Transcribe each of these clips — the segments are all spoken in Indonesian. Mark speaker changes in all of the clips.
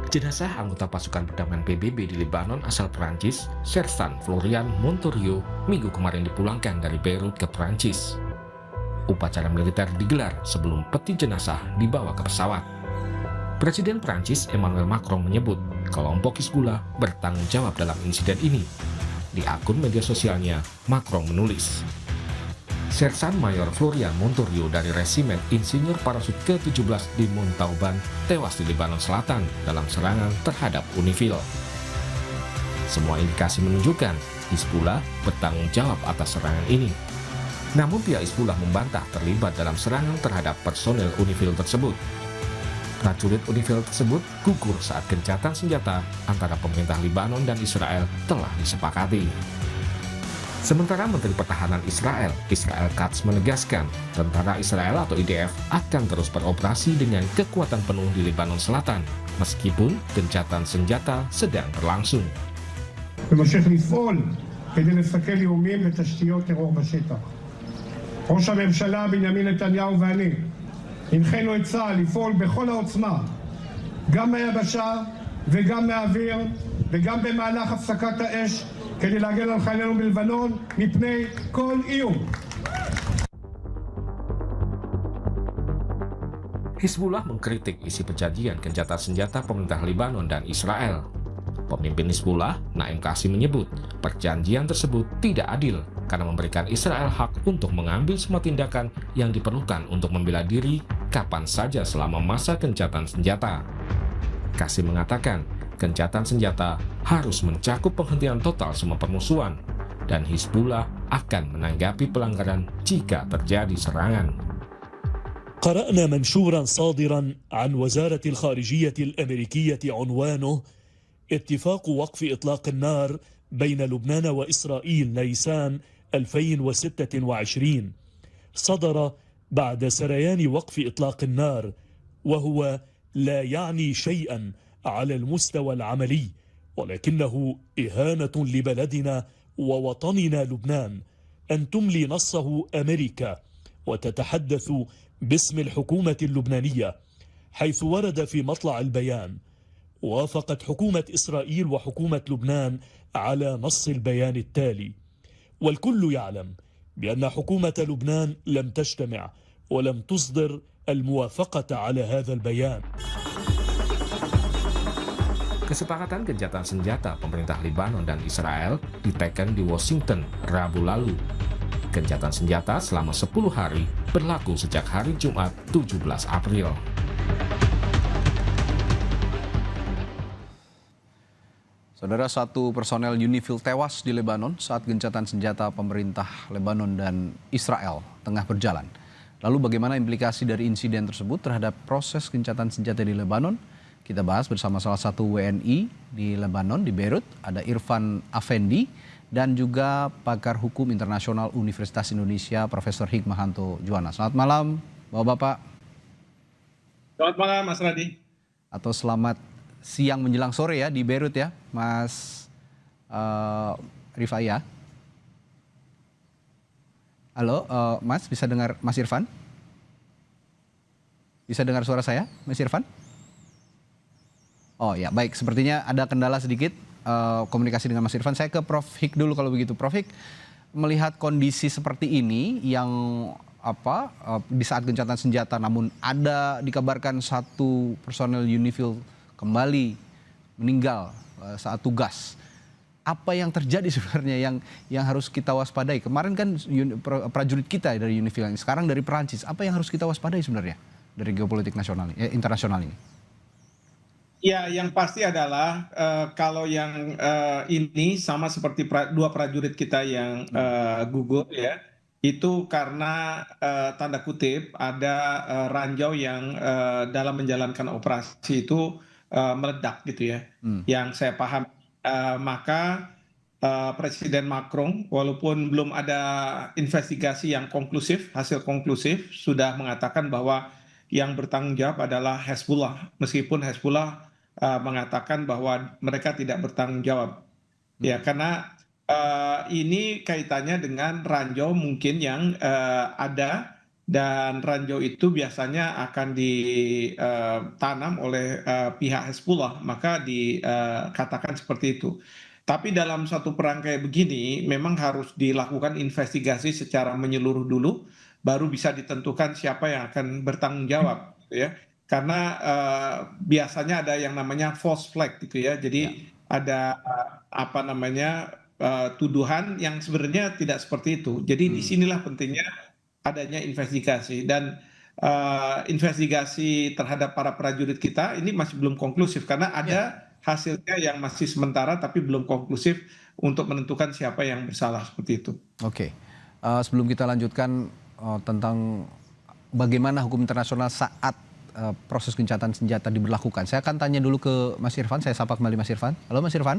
Speaker 1: Jenazah anggota pasukan perdamaian PBB di Lebanon asal Perancis, Sersan Florian Montorio, minggu kemarin dipulangkan dari Beirut ke Perancis. Upacara militer digelar sebelum peti jenazah dibawa ke pesawat. Presiden Perancis Emmanuel Macron menyebut kelompok Hizbullah bertanggung jawab dalam insiden ini. Di akun media sosialnya, Macron menulis, Sersan Mayor Florian Montorio dari Resimen Insinyur Parasut ke-17 di Montauban tewas di Lebanon Selatan dalam serangan terhadap Unifil. Semua indikasi menunjukkan Hizbullah bertanggung jawab atas serangan ini. Namun pihak Hizbullah membantah terlibat dalam serangan terhadap personel Unifil tersebut. Prajurit Unifil tersebut gugur saat gencatan senjata antara pemerintah Lebanon dan Israel telah disepakati. Sementara Menteri Pertahanan Israel, Israel Katz menegaskan, tentara Israel atau IDF akan terus beroperasi dengan kekuatan penuh di Lebanon Selatan, meskipun gencatan senjata sedang berlangsung.
Speaker 2: ממשיך לפעול כדי לסכל איומים לתשתיות טרור בשטח. ראש הממשלה בנימין נתניהו ואני הנחינו את צה"ל לפעול בכל העוצמה, גם מהיבשה וגם מהאוויר וגם במהלך הפסקת האש, כדי להגן על חיילינו בלבנון מפני כל איום.
Speaker 1: Hizbullah mengkritik isi perjanjian gencatan senjata pemerintah Lebanon dan Israel. Pemimpin Hizbullah, Naim Qasim menyebut perjanjian tersebut tidak adil karena memberikan Israel hak untuk mengambil semua tindakan yang diperlukan untuk membela diri kapan saja selama masa gencatan senjata. Qasim mengatakan, gencatan senjata harus mencakup penghentian total semua permusuhan, dan Hizbullah akan menanggapi pelanggaran jika terjadi serangan.
Speaker 3: قرأنا منشورا صادرا عن وزارة الخارجية الأمريكية عنوانه اتفاق وقف إطلاق النار بين لبنان وإسرائيل نيسان 2026 صدر بعد سريان وقف إطلاق النار، وهو لا يعني شيئا على المستوى العملي، ولكنه إهانة لبلدنا ووطننا لبنان أن تملي نصه أمريكا وتتحدث باسم الحكومة اللبنانية، حيث ورد في مطلع البيان وافقت حكومة إسرائيل وحكومة لبنان على نص البيان التالي. والكل يعلم بأن حكومة لبنان لم تجتمع ولم تصدر الموافقة على هذا البيان.
Speaker 1: Kesepakatan gencatan senjata pemerintah Lebanon dan Israel diteken di Washington Rabu lalu. Gencatan senjata selama 10 hari berlaku sejak hari Jumat 17 April.
Speaker 4: Saudara, satu personel Unifil tewas di Lebanon saat gencatan senjata pemerintah Lebanon dan Israel tengah berjalan. Lalu bagaimana implikasi dari insiden tersebut terhadap proses gencatan senjata di Lebanon? Kita bahas bersama salah satu WNI di Lebanon, di Beirut, ada Irfan Afendi, dan juga pakar hukum internasional Universitas Indonesia, Profesor Hikmahanto Juwana. Selamat malam, Bapak-Bapak.
Speaker 5: Selamat malam, Mas Radi.
Speaker 4: Atau selamat siang menjelang sore ya di Beirut ya, Mas Rifai ya. Halo, Mas, bisa dengar Mas Irfan? Bisa dengar suara saya, Mas Irfan? Oh ya, baik. Sepertinya ada kendala sedikit komunikasi dengan Mas Irfan. Saya ke Prof. Hik dulu kalau begitu. Prof. Hik, melihat kondisi seperti ini yang di saat gencatan senjata, namun ada dikabarkan satu personel Unifil kembali meninggal saat tugas. Apa yang terjadi sebenarnya yang harus kita waspadai? Kemarin kan prajurit kita dari Unifil, sekarang dari Perancis. Apa yang harus kita waspadai sebenarnya dari geopolitik nasional internasional ini?
Speaker 5: Ya, yang pasti adalah kalau yang ini sama seperti dua prajurit kita yang gugur ya, itu karena tanda kutip ada ranjau yang dalam menjalankan operasi itu meledak gitu ya. Yang saya paham, maka Presiden Macron walaupun belum ada investigasi yang konklusif, hasil konklusif, sudah mengatakan bahwa yang bertanggung jawab adalah Hezbollah, meskipun Hezbollah mengatakan bahwa mereka tidak bertanggung jawab. Ya, karena ini kaitannya dengan ranjau mungkin yang ada dan ranjau itu biasanya akan ditanam oleh pihak Hezbollah, maka dikatakan seperti itu. Tapi dalam satu perang kayak begini memang harus dilakukan investigasi secara menyeluruh dulu, baru bisa ditentukan siapa yang akan bertanggung jawab, gitu ya. Karena biasanya ada yang namanya false flag gitu ya.
Speaker 4: Ya.
Speaker 5: Jadi ada apa namanya tuduhan yang sebenarnya tidak seperti itu. Jadi disinilah pentingnya adanya investigasi, dan investigasi terhadap para prajurit kita ini masih belum konklusif karena ada hasilnya yang masih sementara tapi belum konklusif untuk menentukan siapa yang bersalah seperti itu.
Speaker 4: Oke. Sebelum kita lanjutkan tentang bagaimana hukum internasional saat proses gencatan senjata diberlakukan, saya akan tanya dulu ke Mas Irfan. Saya sapa kembali Mas Irfan. Halo Mas Irfan.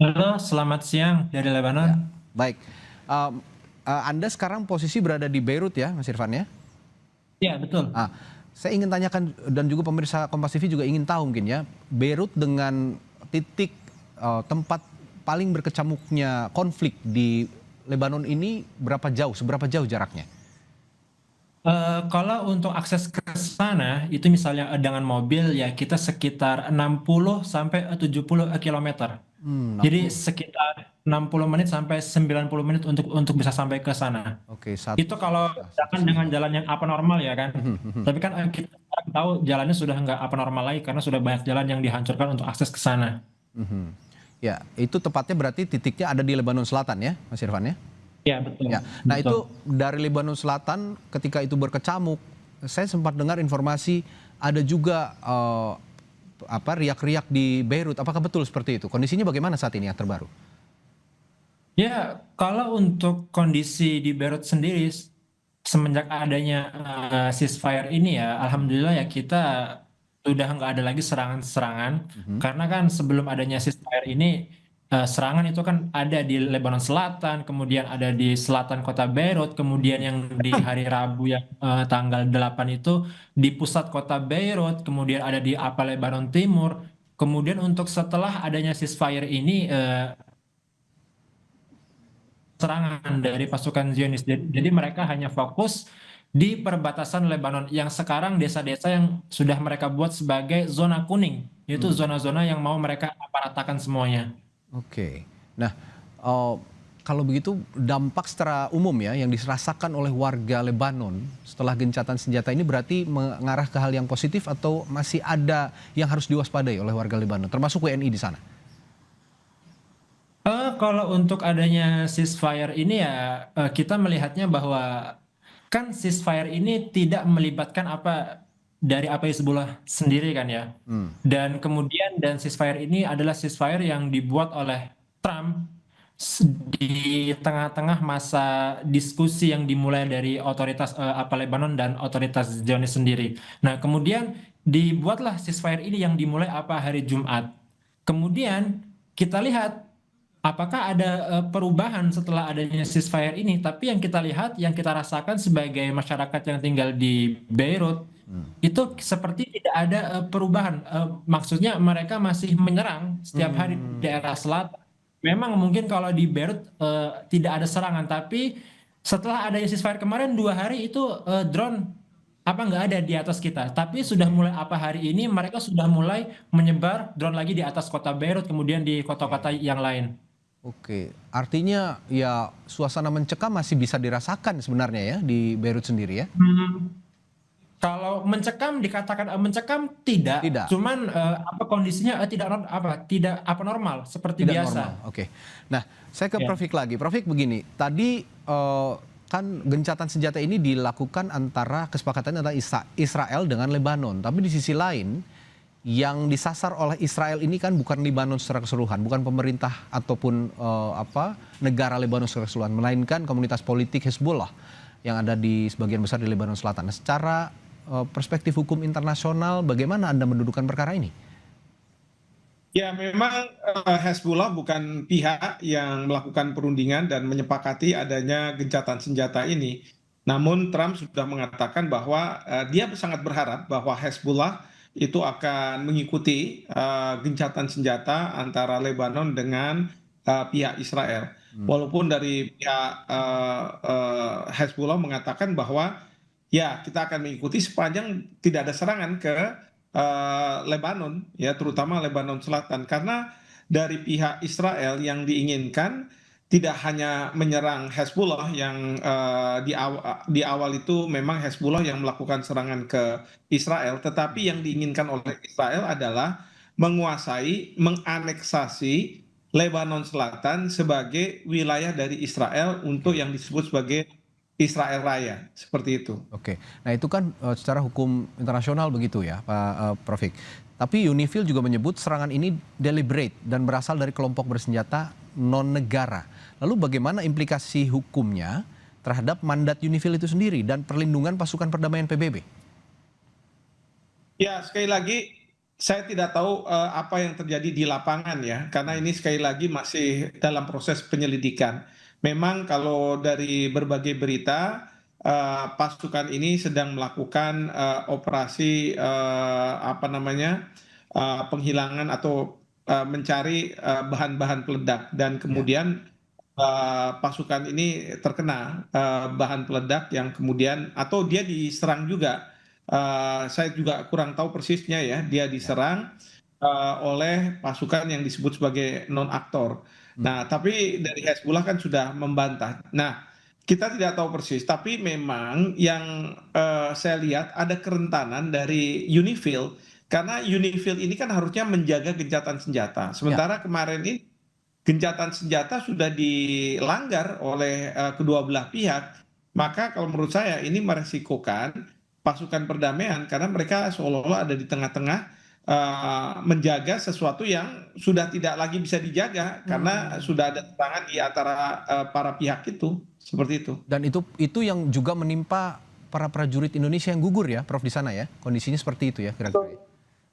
Speaker 6: Halo, selamat siang dari Lebanon.
Speaker 4: Ya, baik. Anda sekarang posisi berada di Beirut ya, Mas Irfan ya?
Speaker 6: Ya, betul.
Speaker 4: Saya ingin tanyakan, dan juga pemirsa Kompas TV juga ingin tahu mungkin ya, Beirut dengan titik tempat paling berkecamuknya konflik di Lebanon ini seberapa jauh jaraknya?
Speaker 6: Kalau untuk akses ke sana, itu misalnya dengan mobil ya kita sekitar 60 sampai 70 kilometer. Jadi sekitar 60 menit sampai 90 menit untuk bisa sampai ke sana.
Speaker 4: Oke,
Speaker 6: Itu kalau dengan jalan yang apa normal ya kan. Tapi kan kita sekarang tahu jalannya sudah nggak apa normal lagi karena sudah banyak jalan yang dihancurkan untuk akses ke sana.
Speaker 4: Ya, itu tepatnya berarti titiknya ada di Lebanon Selatan ya, Mas Irfan ya?
Speaker 6: Ya, betul.
Speaker 4: Ya. Nah,
Speaker 6: Betul.
Speaker 4: itu dari Lebanon Selatan ketika itu berkecamuk, saya sempat dengar informasi ada juga riak-riak di Beirut. Apakah betul seperti itu? Kondisinya bagaimana saat ini yang terbaru?
Speaker 6: Ya, kalau untuk kondisi di Beirut sendiri, semenjak adanya ceasefire ini ya, alhamdulillah ya kita sudah nggak ada lagi serangan-serangan. Karena kan sebelum adanya ceasefire ini, serangan itu kan ada di Lebanon Selatan, kemudian ada di selatan kota Beirut, kemudian yang di hari Rabu yang tanggal 8 itu di pusat kota Beirut, kemudian ada di Apa Lebanon Timur. Kemudian untuk setelah adanya ceasefire ini, serangan dari pasukan Zionis. Jadi mereka hanya fokus di perbatasan Lebanon yang sekarang desa-desa yang sudah mereka buat sebagai zona kuning, yaitu zona-zona yang mau mereka aparatakan semuanya.
Speaker 4: Oke. Nah, kalau begitu dampak secara umum ya yang dirasakan oleh warga Lebanon setelah gencatan senjata ini berarti mengarah ke hal yang positif atau masih ada yang harus diwaspadai oleh warga Lebanon, termasuk WNI di sana?
Speaker 6: Kalau untuk adanya ceasefire ini ya kita melihatnya bahwa kan ceasefire ini tidak melibatkan dari Hizbullah sendiri kan ya. Dan kemudian ceasefire ini adalah ceasefire yang dibuat oleh Trump di tengah-tengah masa diskusi yang dimulai dari otoritas Lebanon dan otoritas Zionis sendiri. Nah, kemudian dibuatlah ceasefire ini yang dimulai hari Jumat. Kemudian kita lihat apakah ada perubahan setelah adanya ceasefire ini. Tapi yang kita lihat, yang kita rasakan sebagai masyarakat yang tinggal di Beirut, itu seperti tidak ada perubahan. Maksudnya mereka masih menyerang setiap hari di daerah selatan. Memang mungkin kalau di Beirut tidak ada serangan, tapi setelah adanya ceasefire kemarin 2 hari itu drone nggak ada di atas kita. Tapi sudah mulai hari ini mereka sudah mulai menyebar drone lagi di atas kota Beirut, kemudian di kota-kota yang lain.
Speaker 4: Oke, artinya ya suasana mencekam masih bisa dirasakan sebenarnya ya di Beirut sendiri ya?
Speaker 6: Kalau mencekam dikatakan mencekam tidak. Cuman kondisinya tidak normal seperti
Speaker 4: Tidak
Speaker 6: biasa.
Speaker 4: normal. Oke. Nah, saya ke Prof. Hik lagi. Prof. Hik begini, tadi kan gencatan senjata ini dilakukan antara kesepakatan antara Israel dengan Lebanon, tapi di sisi lain yang disasar oleh Israel ini kan bukan Lebanon secara keseluruhan, bukan pemerintah ataupun negara Lebanon secara keseluruhan, melainkan komunitas politik Hezbollah yang ada di sebagian besar di Lebanon Selatan. Nah, secara perspektif hukum internasional, bagaimana Anda mendudukan perkara ini?
Speaker 5: Ya, memang Hezbollah bukan pihak yang melakukan perundingan dan menyepakati adanya gencatan senjata ini. Namun Trump sudah mengatakan bahwa dia sangat berharap bahwa Hezbollah itu akan mengikuti gencatan senjata antara Lebanon dengan pihak Israel. Walaupun dari pihak Hezbollah mengatakan bahwa ya kita akan mengikuti sepanjang tidak ada serangan ke Lebanon, ya terutama Lebanon Selatan, karena dari pihak Israel yang diinginkan tidak hanya menyerang Hezbollah yang di awal itu memang Hezbollah yang melakukan serangan ke Israel, tetapi yang diinginkan oleh Israel adalah menguasai, menganeksasi Lebanon Selatan sebagai wilayah dari Israel untuk yang disebut sebagai Israel Raya, seperti itu.
Speaker 4: Oke, nah itu kan secara hukum internasional begitu ya Pak Profik. Tapi UNIFIL juga menyebut serangan ini deliberate dan berasal dari kelompok bersenjata non-negara. Lalu bagaimana implikasi hukumnya terhadap mandat UNIFIL itu sendiri dan perlindungan pasukan perdamaian PBB?
Speaker 5: Ya, sekali lagi saya tidak tahu apa yang terjadi di lapangan ya, karena ini sekali lagi masih dalam proses penyelidikan. Memang kalau dari berbagai berita, pasukan ini sedang melakukan operasi penghilangan atau mencari bahan-bahan peledak, dan kemudian pasukan ini terkena bahan peledak yang kemudian atau dia diserang juga. Saya juga kurang tahu persisnya ya, dia diserang oleh pasukan yang disebut sebagai non-aktor. Nah, tapi dari Hezbollah kan sudah membantah. Nah, kita tidak tahu persis, tapi memang yang saya lihat ada kerentanan dari UNIFIL, karena UNIFIL ini kan harusnya menjaga gencatan senjata. Sementara kemarin ini gencatan senjata sudah dilanggar oleh kedua belah pihak. Maka kalau menurut saya ini meresikokan pasukan perdamaian, karena mereka seolah-olah ada di tengah-tengah menjaga sesuatu yang sudah tidak lagi bisa dijaga karena sudah ada serangan di antara para pihak itu, seperti itu. Dan
Speaker 4: itu yang juga menimpa para prajurit Indonesia yang gugur ya, Prof, di sana ya, kondisinya seperti itu ya kira-kira.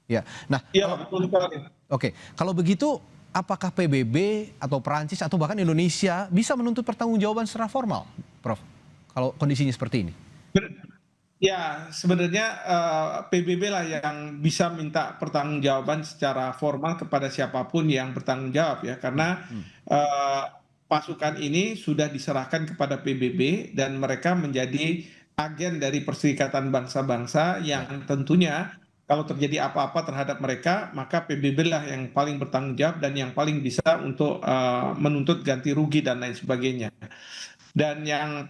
Speaker 4: Ya, nah,
Speaker 5: ya, betul sekali.
Speaker 4: Oke, kalau begitu apakah PBB atau Perancis atau bahkan Indonesia bisa menuntut pertanggungjawaban secara formal, Prof, kalau kondisinya seperti ini?
Speaker 5: Ya, sebenarnya PBB lah yang bisa minta pertanggungjawaban secara formal kepada siapapun yang bertanggung jawab ya, karena pasukan ini sudah diserahkan kepada PBB dan mereka menjadi agen dari Perserikatan Bangsa-Bangsa yang tentunya kalau terjadi apa-apa terhadap mereka, maka PBB lah yang paling bertanggung jawab dan yang paling bisa untuk menuntut ganti rugi dan lain sebagainya. Dan yang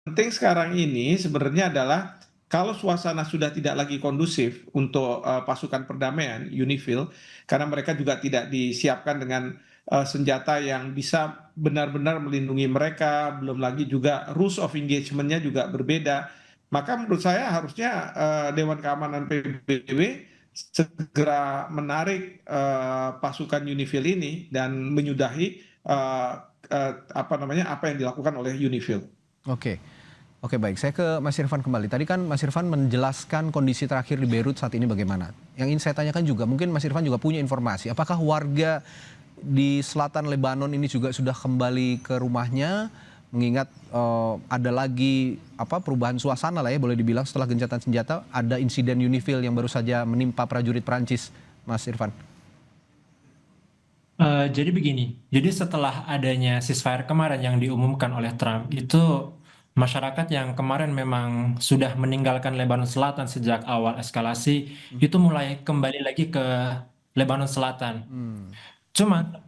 Speaker 5: penting sekarang ini sebenarnya adalah kalau suasana sudah tidak lagi kondusif untuk pasukan perdamaian UNIFIL, karena mereka juga tidak disiapkan dengan senjata yang bisa benar-benar melindungi mereka, belum lagi juga rules of engagement-nya juga berbeda, maka menurut saya harusnya Dewan Keamanan PBB segera menarik pasukan UNIFIL ini dan menyudahi apa yang dilakukan oleh UNIFIL.
Speaker 4: Oke, baik. Saya ke Mas Irfan kembali. Tadi kan Mas Irfan menjelaskan kondisi terakhir di Beirut saat ini bagaimana. Yang ingin saya tanyakan juga, mungkin Mas Irfan juga punya informasi. Apakah warga di selatan Lebanon ini juga sudah kembali ke rumahnya? Mengingat ada lagi perubahan suasana lah ya, boleh dibilang setelah gencatan senjata, ada insiden UNIFIL yang baru saja menimpa prajurit Prancis, Mas Irfan.
Speaker 6: Jadi begini, jadi setelah adanya ceasefire kemarin yang diumumkan oleh Trump, itu masyarakat yang kemarin memang sudah meninggalkan Lebanon Selatan sejak awal eskalasi, itu mulai kembali lagi ke Lebanon Selatan. Cuma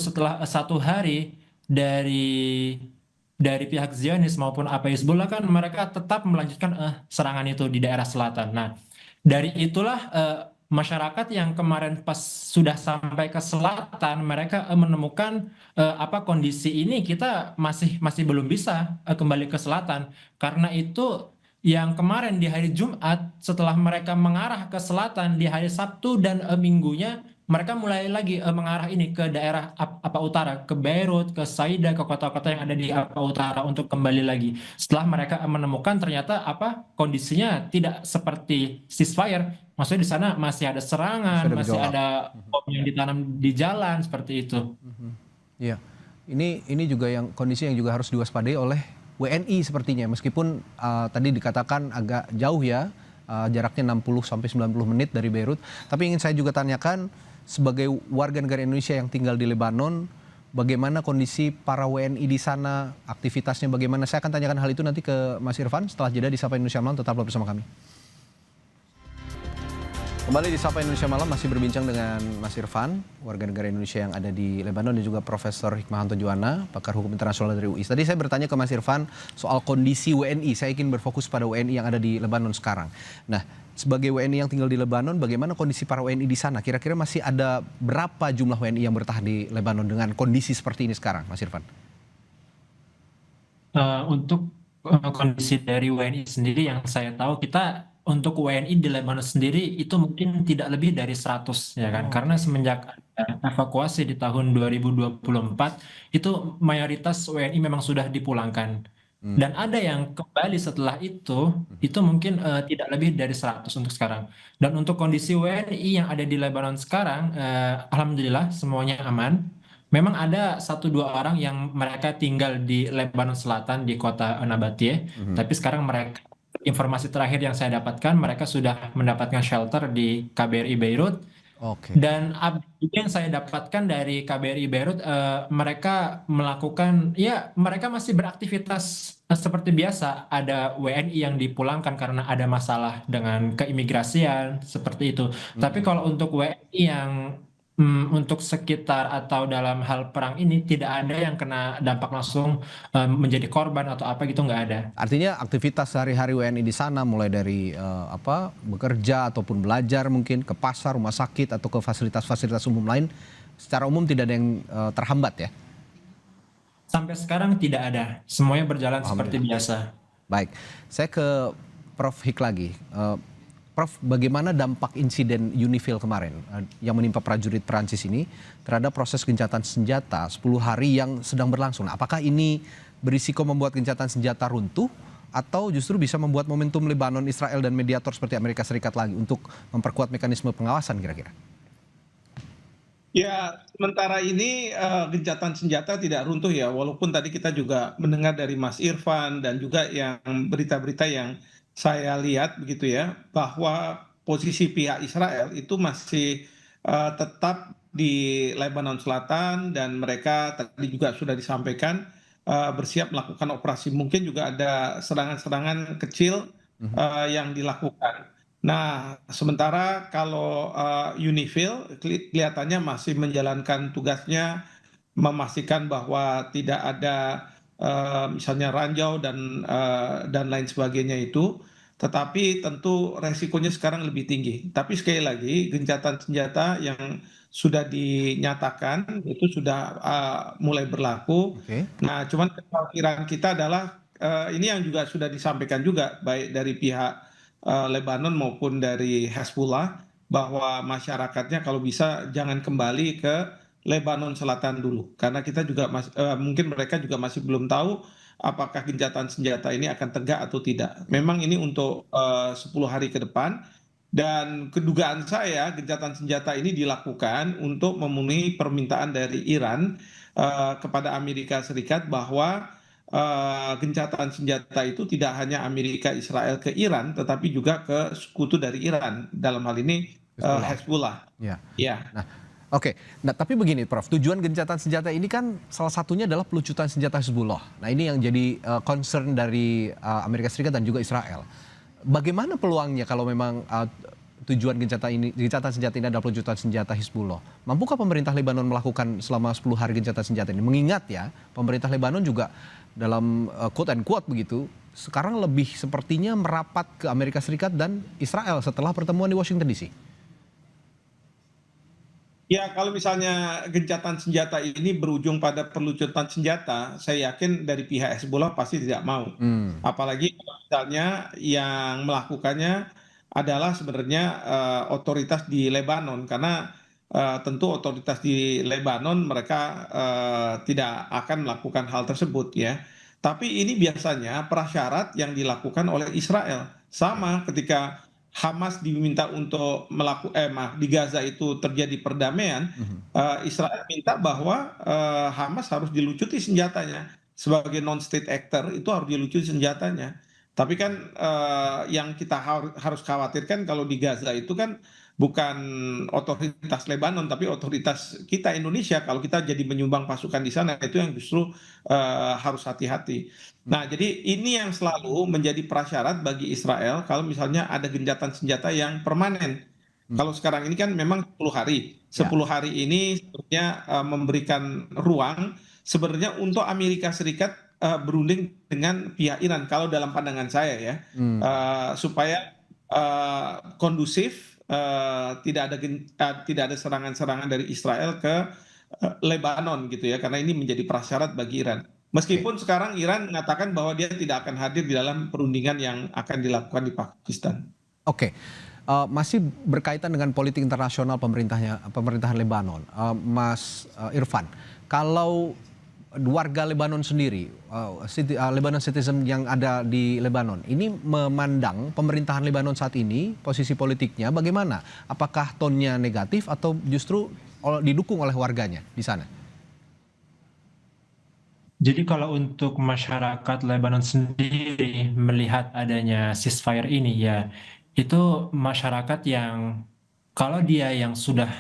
Speaker 6: setelah 1 hari dari pihak Zionis maupun Hezbollah kan mereka tetap melanjutkan serangan itu di daerah selatan. Nah, dari itulah masyarakat yang kemarin pas sudah sampai ke selatan, mereka menemukan kondisi ini kita masih belum bisa kembali ke selatan. Karena itu yang kemarin di hari Jumat setelah mereka mengarah ke selatan, di hari Sabtu dan Minggunya mereka mulai lagi mengarah ini ke daerah utara, ke Beirut, ke Saida, ke kota-kota yang ada di utara untuk kembali lagi. Setelah mereka menemukan ternyata kondisinya tidak seperti ceasefire, maksudnya di sana masih ada serangan, masih ada bom yang ditanam di jalan seperti itu.
Speaker 4: Iya, ini juga yang kondisi yang juga harus diwaspadai oleh WNI sepertinya, meskipun tadi dikatakan agak jauh ya, jaraknya 60 sampai 90 menit dari Beirut. Tapi ingin saya juga tanyakan, sebagai warga negara Indonesia yang tinggal di Lebanon, bagaimana kondisi para WNI di sana, aktivitasnya bagaimana. Saya akan tanyakan hal itu nanti ke Mas Irfan setelah jeda di Sapa Indonesia Malam, tetaplah bersama kami. Kembali di Sapa Indonesia Malam, masih berbincang dengan Mas Irfan, warga negara Indonesia yang ada di Lebanon, dan juga Profesor Hikmahanto Juwana, pakar hukum internasional dari UI. Tadi saya bertanya ke Mas Irfan soal kondisi WNI, saya ingin berfokus pada WNI yang ada di Lebanon sekarang. Nah, sebagai WNI yang tinggal di Lebanon, bagaimana kondisi para WNI di sana? Kira-kira masih ada berapa jumlah WNI yang bertahan di Lebanon dengan kondisi seperti ini sekarang, Mas Irfan?
Speaker 6: Untuk kondisi dari WNI sendiri yang saya tahu, kita untuk WNI di Lebanon sendiri itu mungkin tidak lebih dari 100 ya kan, karena semenjak evakuasi di tahun 2024 itu mayoritas WNI memang sudah dipulangkan. Dan ada yang kembali setelah itu mungkin tidak lebih dari 100 untuk sekarang. Dan untuk kondisi WNI yang ada di Lebanon sekarang, alhamdulillah semuanya aman. Memang ada 1-2 orang yang mereka tinggal di Lebanon Selatan di kota Nabatiyeh, tapi sekarang mereka, informasi terakhir yang saya dapatkan, mereka sudah mendapatkan shelter di KBRI Beirut.
Speaker 4: Oke.
Speaker 6: Dan update yang saya dapatkan dari KBRI Beirut, mereka melakukan, ya mereka masih beraktivitas seperti biasa. Ada WNI yang dipulangkan karena ada masalah dengan keimigrasian, seperti itu. Tapi kalau untuk WNI yang untuk sekitar atau dalam hal perang ini, tidak ada yang kena dampak langsung menjadi korban atau apa gitu, nggak ada.
Speaker 4: Artinya aktivitas sehari-hari WNI di sana mulai dari bekerja ataupun belajar, mungkin ke pasar, rumah sakit atau ke fasilitas-fasilitas umum lain, secara umum tidak ada yang terhambat ya?
Speaker 6: Sampai sekarang tidak ada, semuanya berjalan seperti biasa.
Speaker 4: Baik, saya ke Prof Hik lagi. Prof, bagaimana dampak insiden Unifil kemarin yang menimpa prajurit Perancis ini terhadap proses gencatan senjata 10 hari yang sedang berlangsung? Nah, apakah ini berisiko membuat gencatan senjata runtuh atau justru bisa membuat momentum Lebanon, Israel, dan mediator seperti Amerika Serikat lagi untuk memperkuat mekanisme pengawasan kira-kira?
Speaker 5: Ya, sementara ini gencatan senjata tidak runtuh ya, walaupun tadi kita juga mendengar dari Mas Irfan dan juga yang berita-berita yang saya lihat begitu ya, bahwa posisi pihak Israel itu masih tetap di Lebanon Selatan, dan mereka tadi juga sudah disampaikan bersiap melakukan operasi. Mungkin juga ada serangan-serangan kecil yang dilakukan. Nah, sementara kalau Unifil kelihatannya masih menjalankan tugasnya, memastikan bahwa tidak ada misalnya ranjau dan lain sebagainya itu, tetapi tentu resikonya sekarang lebih tinggi. Tapi sekali lagi, gencatan senjata yang sudah dinyatakan itu sudah mulai berlaku. Nah, cuman kekhawatiran kita adalah ini yang juga sudah disampaikan juga baik dari pihak Lebanon maupun dari Hezbollah, bahwa masyarakatnya kalau bisa jangan kembali ke Lebanon Selatan dulu, karena kita juga mungkin mereka juga masih belum tahu apakah gencatan senjata ini akan tegak atau tidak. Memang ini untuk 10 hari ke depan, dan kedugaan saya gencatan senjata ini dilakukan untuk memenuhi permintaan dari Iran kepada Amerika Serikat, bahwa gencatan senjata itu tidak hanya Amerika Israel ke Iran, tetapi juga ke sekutu dari Iran, dalam hal ini Hezbollah.
Speaker 4: Ya. Nah, oke, nah tapi begini Prof, tujuan gencatan senjata ini kan salah satunya adalah pelucutan senjata Hezbollah. Nah ini yang jadi concern dari Amerika Serikat dan juga Israel. Bagaimana peluangnya kalau memang tujuan gencatan senjata ini adalah pelucutan senjata Hezbollah? Mampukah pemerintah Lebanon melakukan selama 10 hari gencatan senjata ini? Mengingat ya, pemerintah Lebanon juga dalam quote and quote begitu, sekarang lebih sepertinya merapat ke Amerika Serikat dan Israel setelah pertemuan di Washington DC.
Speaker 5: Ya, kalau misalnya gencatan senjata ini berujung pada pelucutan senjata, saya yakin dari pihak Hezbollah pasti tidak mau. Apalagi kalau misalnya yang melakukannya adalah sebenarnya otoritas di Lebanon, karena tentu otoritas di Lebanon mereka tidak akan melakukan hal tersebut ya. Tapi ini biasanya prasyarat yang dilakukan oleh Israel. Sama ketika Hamas diminta untuk di Gaza itu terjadi perdamaian, Israel minta bahwa Hamas harus dilucuti senjatanya. Sebagai non-state actor itu harus dilucuti senjatanya. Tapi kan yang kita harus khawatirkan kalau di Gaza itu kan bukan otoritas Lebanon tapi otoritas kita Indonesia. Kalau kita jadi menyumbang pasukan di sana, itu yang justru harus hati-hati. Nah, jadi ini yang selalu menjadi prasyarat bagi Israel kalau misalnya ada gencatan senjata yang permanen. Kalau sekarang ini kan memang 10 hari. 10 hari ini sebenarnya memberikan ruang sebenarnya untuk Amerika Serikat berunding dengan pihak Iran kalau dalam pandangan saya ya, supaya kondusif, tidak ada serangan-serangan dari Israel ke Lebanon gitu ya, karena ini menjadi prasyarat bagi Iran. Meskipun sekarang Iran mengatakan bahwa dia tidak akan hadir di dalam perundingan yang akan dilakukan di Pakistan.
Speaker 4: Oke. Masih berkaitan dengan politik internasional pemerintahan Lebanon, Mas Irfan, kalau warga Lebanon sendiri, Lebanon citizen yang ada di Lebanon, ini memandang pemerintahan Lebanon saat ini, posisi politiknya bagaimana? Apakah tonnya negatif atau justru didukung oleh warganya di sana?
Speaker 6: Jadi kalau untuk masyarakat Lebanon sendiri melihat adanya ceasefire ini ya, itu masyarakat yang kalau dia yang sudah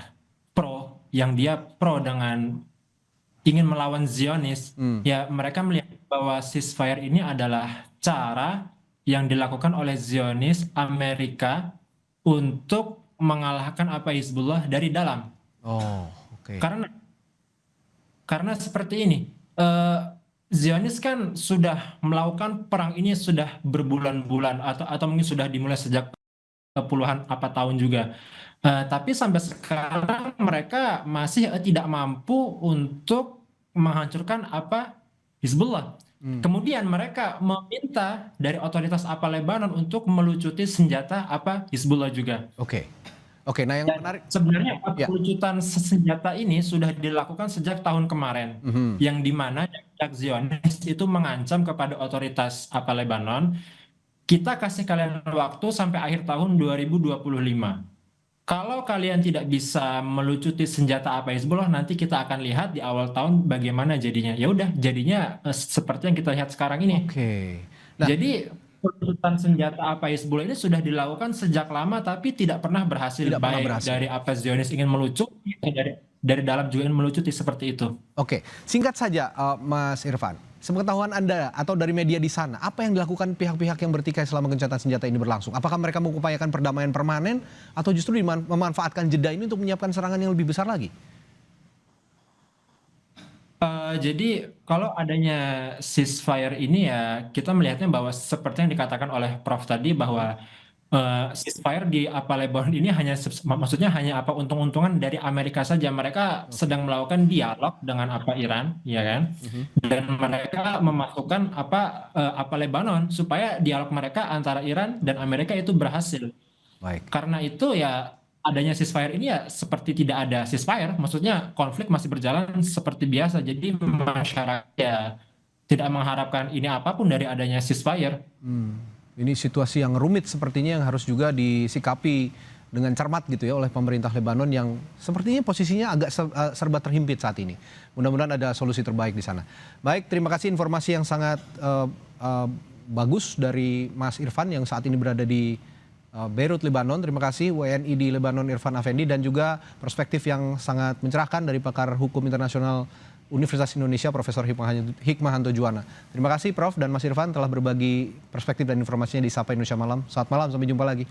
Speaker 6: yang dia pro dengan ingin melawan Zionis, ya mereka melihat bahwa ceasefire ini adalah cara yang dilakukan oleh Zionis Amerika untuk mengalahkan Hizbullah dari dalam.
Speaker 4: Oh, oke.
Speaker 6: Karena seperti ini, Zionis kan sudah melakukan perang ini sudah berbulan-bulan atau mungkin sudah dimulai sejak puluhan tahun juga. Tapi sampai sekarang mereka masih tidak mampu untuk menghancurkan Hizbullah. Kemudian mereka meminta dari otoritas Lebanon untuk melucuti senjata Hizbullah juga.
Speaker 4: Oke, nah yang menarik
Speaker 6: sebenarnya pelucutan senjata ini sudah dilakukan sejak tahun kemarin, yang dimana pihak Zionis itu mengancam kepada otoritas Lebanon, kita kasih kalian waktu sampai akhir tahun 2025. Kalau kalian tidak bisa melucuti senjata Hizbullah, nanti kita akan lihat di awal tahun bagaimana jadinya. Ya udah, jadinya seperti yang kita lihat sekarang ini. Nah, jadi pelucutan senjata Hizbullah ini sudah dilakukan sejak lama, tapi tidak pernah berhasil. Dari Zionis ingin melucuti, dari dalam juga ingin melucuti seperti itu.
Speaker 4: Oke, singkat saja Mas Irfan, sepengetahuan Anda atau dari media di sana, apa yang dilakukan pihak-pihak yang bertikai selama gencatan senjata ini berlangsung? Apakah mereka mengupayakan perdamaian permanen atau justru memanfaatkan jeda ini untuk menyiapkan serangan yang lebih besar lagi?
Speaker 6: Jadi kalau adanya ceasefire ini ya kita melihatnya bahwa seperti yang dikatakan oleh Prof tadi bahwa ceasefire di Lebanon ini maksudnya hanya untung-untungan dari Amerika saja. Mereka sedang melakukan dialog dengan Iran, ya kan? Dan mereka memasukkan Lebanon supaya dialog mereka antara Iran dan Amerika itu berhasil. Karena itu ya adanya ceasefire ini ya seperti tidak ada ceasefire, maksudnya konflik masih berjalan seperti biasa. Jadi masyarakat ya tidak mengharapkan ini apapun dari adanya ceasefire.
Speaker 4: Ini situasi yang rumit sepertinya yang harus juga disikapi dengan cermat gitu ya oleh pemerintah Lebanon yang sepertinya posisinya agak serba terhimpit saat ini. Mudah-mudahan ada solusi terbaik di sana. Baik, terima kasih informasi yang sangat bagus dari Mas Irfan yang saat ini berada di Beirut, Lebanon. Terima kasih WNI di Lebanon Irfan Afendi dan juga perspektif yang sangat mencerahkan dari pakar hukum internasional Universitas Indonesia Profesor Hikmahanto Juwana. Terima kasih Prof dan Mas Irfan telah berbagi perspektif dan informasinya di Sapa Indonesia Malam. Selamat malam, sampai jumpa lagi.